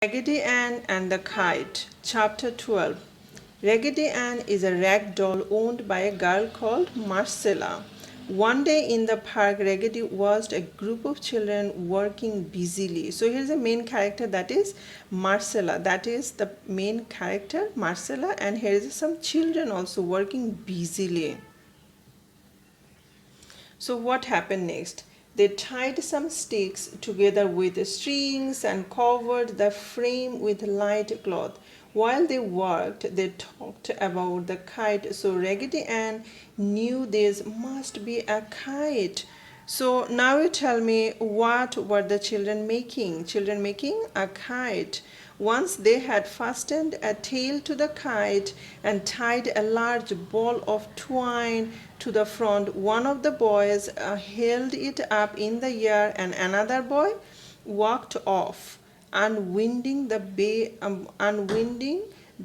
Raggedy-Ann and the Kite, Chapter 12. Raggedy-Ann is a rag doll owned by a girl called Marcella. One day in the park, Raggedy watched a group of children working busily. So here's the main character, that is Marcella. That is the main character, Marcella, and here is some children also working busily. So what happened next? They tied some sticks together with strings and covered the frame with light cloth. While they worked, they talked about the kite. So Raggedy Ann knew this must be a kite. So now you tell me, what were the children making? Children making a kite. Once they had fastened a tail to the kite and tied a large ball of twine to the front, one of the boys held it up in the air and another boy walked off, unwinding the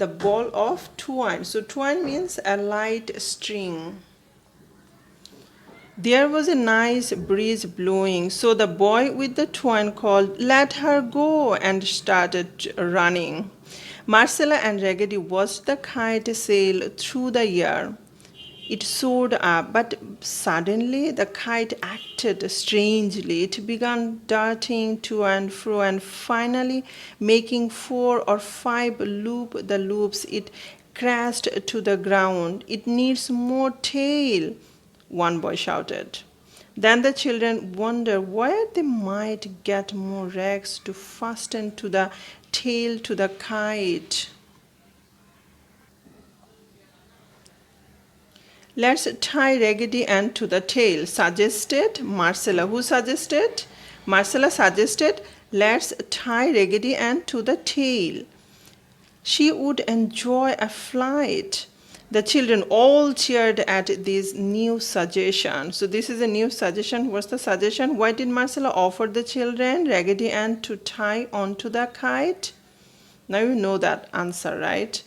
ball of twine. So twine means a light string. There was a nice breeze blowing, so the boy with the twine called, "Let her go," and started running. Marcella and Raggedy watched the kite sail through the air. It soared up, but suddenly the kite acted strangely. It began darting to and fro, and finally, making 4 or 5 loops, it crashed to the ground. "It needs more tail," one boy shouted. Then the children wondered where they might get more rags to fasten to the tail to the kite. "Let's tie Raggedy-Ann to the tail," suggested Marcella. Who suggested? Marcella suggested, "Let's tie Raggedy-Ann to the tail. She would enjoy a flight." The children all cheered at this new suggestion. So this is a new suggestion. What's the suggestion? Why did Marcella offer the children Raggedy-Ann to tie onto the kite? Now you know that answer, right?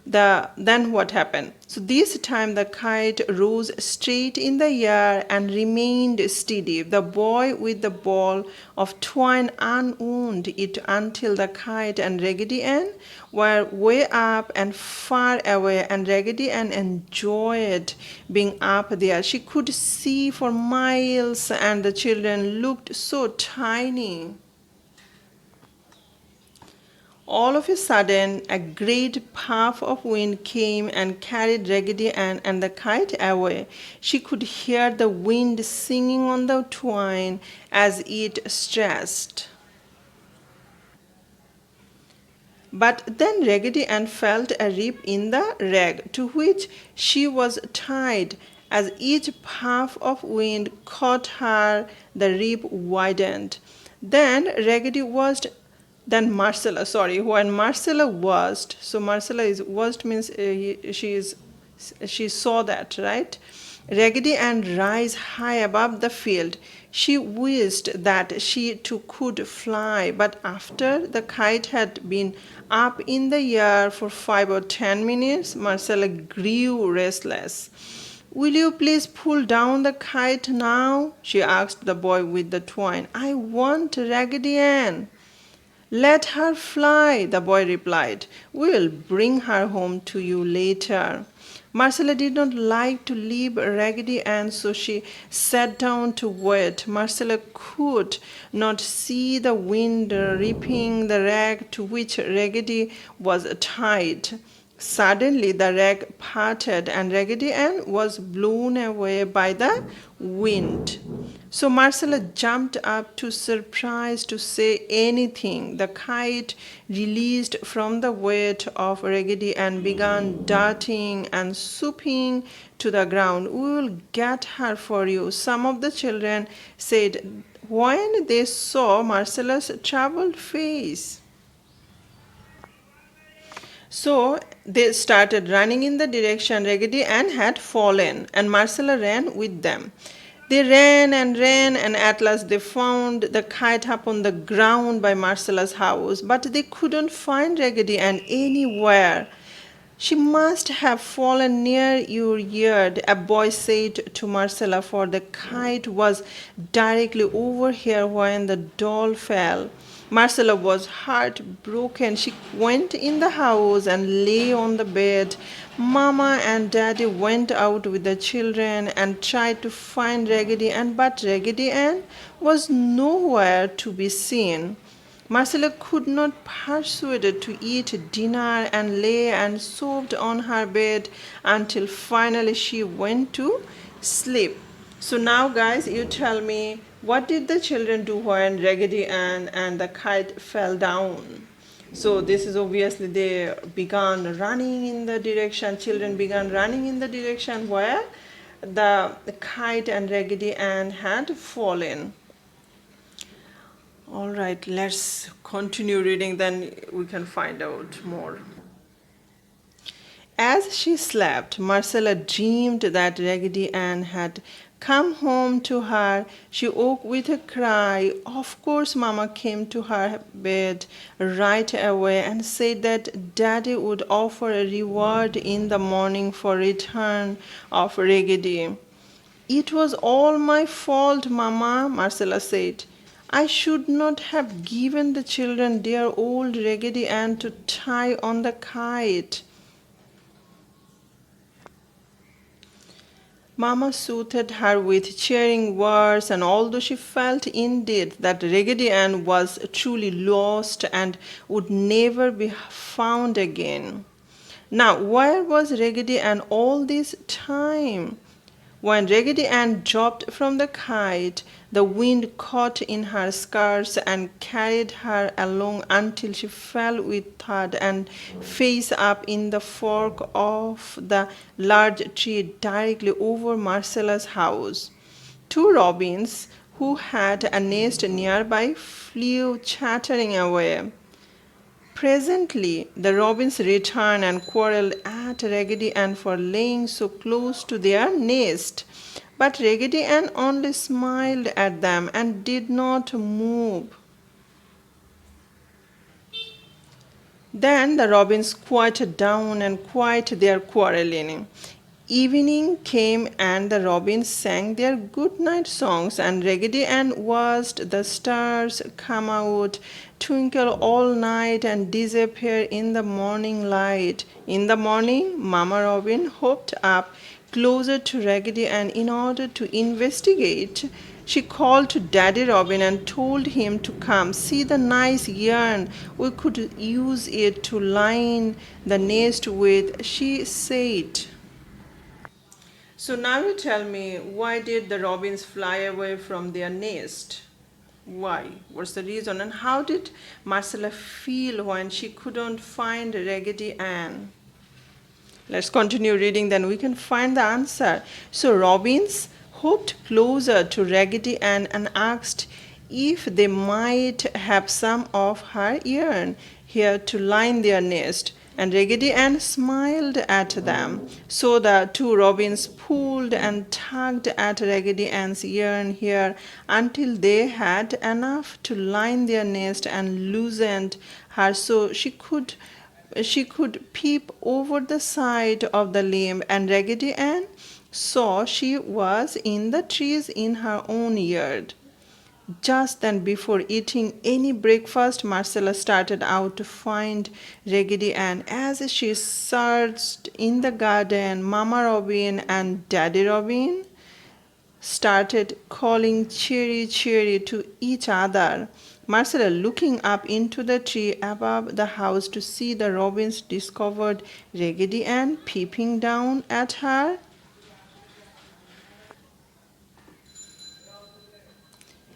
Then what happened? So this time the kite rose straight in the air and remained steady. The boy with the ball of twine unwound it until the kite and Raggedy-Ann were way up and far away, and Raggedy-Ann enjoyed being up there. She could see for miles, and the children looked so tiny. All of a sudden, a great puff of wind came and carried Raggedy-Ann and the kite away. She could hear the wind singing on the twine as it stretched. But then Raggedy-Ann felt a rip in the rag to which she was tied. As each puff of wind caught her, the rip widened. Then When Marcella watched, so Marcella is watched means she saw that, right? Raggedy-Ann rise high above the field. She wished that she too could fly, but after the kite had been up in the air for 5 or 10 minutes, Marcella grew restless. "Will you please pull down the kite now?" she asked the boy with the twine. "I want Raggedy-Ann." "Let her fly," the boy replied. "We'll bring her home to you later." Marcella did not like to leave Raggedy-Ann, so she sat down to wait. Marcella could not see the wind ripping the rag to which Raggedy was tied. Suddenly the rag parted and Raggedy-Ann was blown away by the wind. So Marcella jumped up, too surprised to say anything. The kite, released from the weight of Raggedy-Ann, began darting and swooping to the ground. "We will get her for you," some of the children said when they saw Marcella's troubled face. So they started running in the direction Raggedy-Ann had fallen, and Marcella ran with them. They ran, and at last they found the kite up on the ground by Marcella's house, but they couldn't find Raggedy-Ann anywhere. "She must have fallen near your yard," a boy said to Marcella, "for the kite was directly over here when the doll fell." Marcella was heartbroken. She went in the house and lay on the bed. Mama and Daddy went out with the children and tried to find Raggedy Ann, but Raggedy Ann was nowhere to be seen. Marcella could not persuade her to eat dinner and lay and sobbed on her bed until finally she went to sleep. So now guys, you tell me, what did the children do when Raggedy Ann and the kite fell down? So this is obviously they began running in the direction, children began running in the direction where the kite and Raggedy Ann had fallen. All right, let's continue reading, then we can find out more. As she slept, Marcella dreamed that Raggedy Ann had come home to her. She woke with a cry. Of course, Mama came to her bed right away and said that Daddy would offer a reward in the morning for return of Raggedy. It was all my fault, Mama, Marcella said. I should not have given the children dear old Raggedy Ann to tie on the kite. Mama soothed her with cheering words, and although she felt indeed that Raggedy Ann was truly lost and would never be found again. Now, where was Raggedy Ann all this time? When Raggedy Ann dropped from the kite, the wind caught in her skirts and carried her along until she fell with thud and face up in the fork of the large tree directly over Marcella's house. Two robins, who had a nest nearby, flew chattering away. Presently, the robins returned and quarreled at Raggedy Ann for laying so close to their nest. But Raggedy Ann only smiled at them and did not move. Then the robins quieted down and quieted their quarreling. Evening came and the robins sang their good night songs, and Raggedy Ann watched the stars come out, twinkle all night, and disappear in the morning light. In the morning, Mama Robin hopped up closer to Raggedy Ann in order to investigate. She called to Daddy Robin and told him to come see the nice yarn. We could use it to line the nest with, she said. So now you tell me, why did the robins fly away from their nest? Why? What's the reason? And how did Marcella feel when she couldn't find Raggedy Ann? Let's continue reading, then we can find the answer. So robins hopped closer to Raggedy Ann and asked if they might have some of her yarn here to line their nest. And Raggedy Ann smiled at them. So the two robins pulled and tugged at Raggedy Ann's yarn here until they had enough to line their nest and loosened her so she could peep over the side of the limb, and Raggedy Ann saw she was in the trees in her own yard. Just then, before eating any breakfast, Marcella started out to find Raggedy Ann. As she searched in the garden, Mama Robin and Daddy Robin started calling cheery cheery to each other. Marcella, looking up into the tree above the house to see the robins, discovered Raggedy Ann peeping down at her.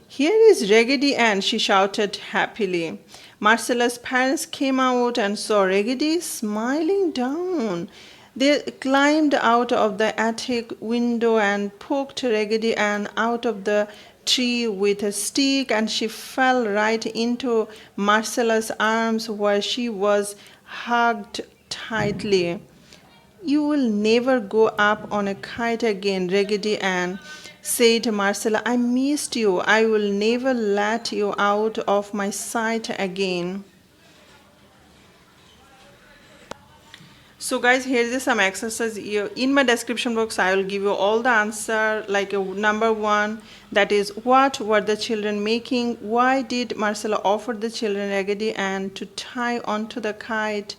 Here is Raggedy Ann, she shouted happily. Marcella's parents came out and saw Raggedy smiling down. They climbed out of the attic window and poked Raggedy Ann out of the tree with a stick, and she fell right into Marcella's arms where she was hugged tightly. You will never go up on a kite again, Raggedy Ann, said Marcella. I missed you. I will never let you out of my sight again. So guys, here is some exercise here. In my description box I will give you all the answer, like number 1, that is, what were the children making? Why did Marcella offer the children Raggedy-Ann to tie onto the kite?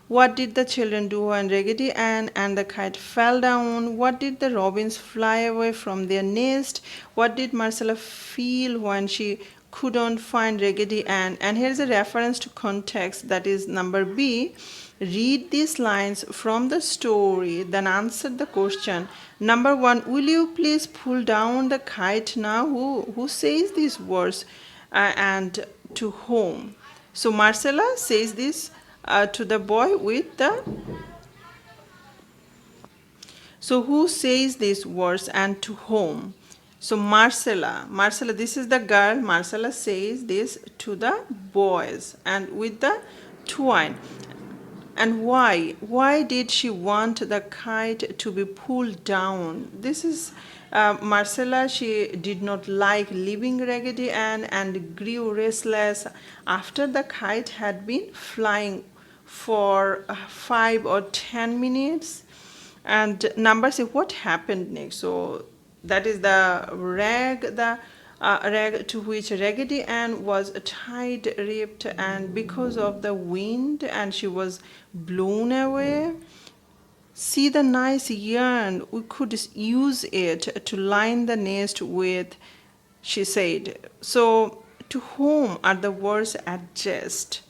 What did the children do when Raggedy-Ann and the kite fell down? What did the robins fly away from their nest? What did Marcella feel when she couldn't find Raggedy-Ann? And here's a reference to context, that is number B. Read these lines from the story, then answer the question. Number 1, will you please pull down the kite now? Who says these words and to whom? So Marcella says this to the boy with the. So who says these words and to whom? So Marcella, this is the girl. Marcella says this to the boys and with the twine. And why did she want the kite to be pulled down? This is Marcella. She did not like leaving Raggedy-Ann and grew restless after the kite had been flying for 5 or 10 minutes. And number 6, what happened next? So that is the rag to which Raggedy-Ann was tied, ripped, and because of the wind, and she was blown away. See the nice yarn, we could use it to line the nest with, she said. So to whom are the words addressed?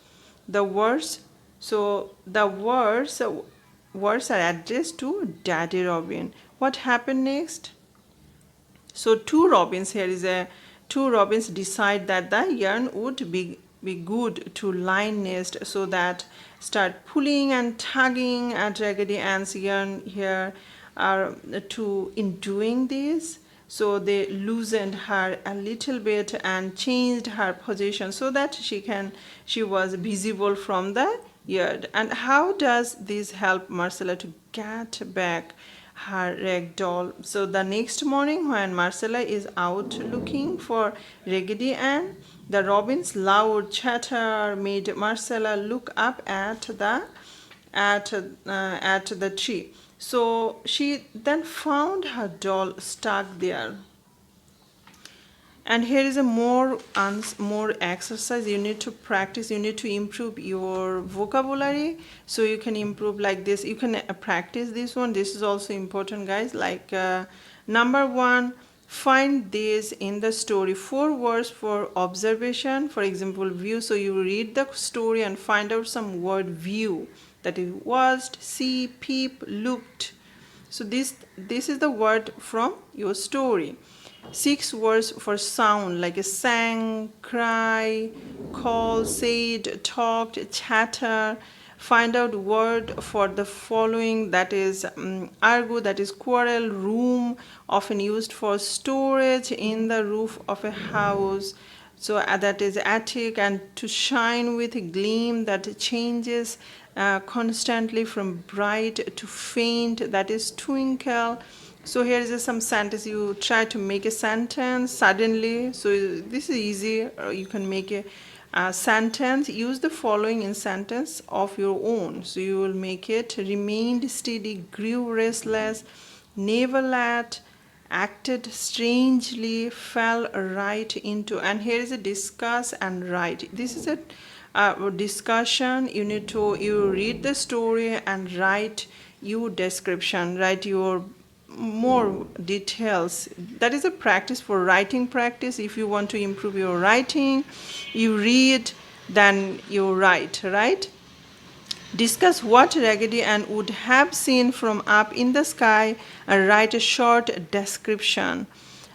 The words, so the words are addressed to Daddy Robin. What happened next? So two robins decide that the yarn would be good to line nest, so that start pulling and tugging at Raggedy-Ann's yarn here. In doing this, so they loosened her a little bit and changed her position so that she was visible from the yard. And how does this help Marcella to get back her rag doll? So the next morning, when Marcella is out looking for Raggedy-Ann, the robin's loud chatter made Marcella look up at the tree. So she then found her doll stuck there. And here is a more exercise. You need to practice, you need to improve your vocabulary, so you can improve like this. You can practice this one. This is also important, guys. Like number 1, find this in the story. 4 words for observation. For example, view. So you read the story and find out some word view, that is watched, see, peep, looked. So this is the word from your story. 6 words for sound, like a sang, cry, call, said, talked, chatter. Find out word for the following, that is argue, that is quarrel, room, often used for storage in the roof of a house. So that is attic. And to shine with a gleam, that changes constantly from bright to faint, that is twinkle. So here is some sentence. You try to make a sentence suddenly. So this is easy. You can make a sentence. Use the following in sentence of your own. So you will make it: remained steady, grew restless, never let, acted strangely, fell right into. And here is a discuss and write. This is a discussion. You read the story and write your description, write your more details. That is a practice for writing practice. If you want to improve your writing, you read, then you write, right? Discuss what Raggedy-Ann would have seen from up in the sky and write a short description.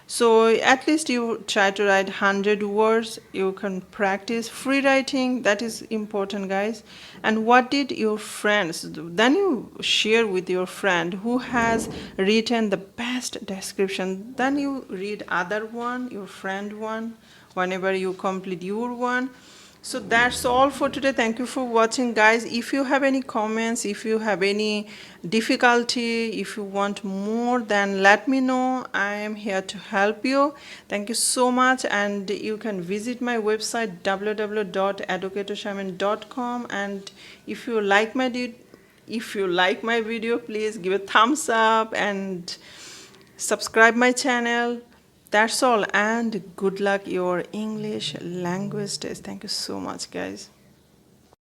So at least you try to write 100 words. You can practice free writing. That is important, guys. And what did your friends do? Then you share with your friend who has written the best description. Then you read other one, your friend one, whenever you complete your one. So that's all for today. Thank you for watching, guys. If you have any comments, if you have any difficulty, if you want more, then let me know. I am here to help you. Thank you so much. And you can visit my website www.educatorsharmin.com. and if you like my if you like my video, please give a thumbs up and subscribe my channel. That's all, and good luck your English language test. Thank you so much, guys.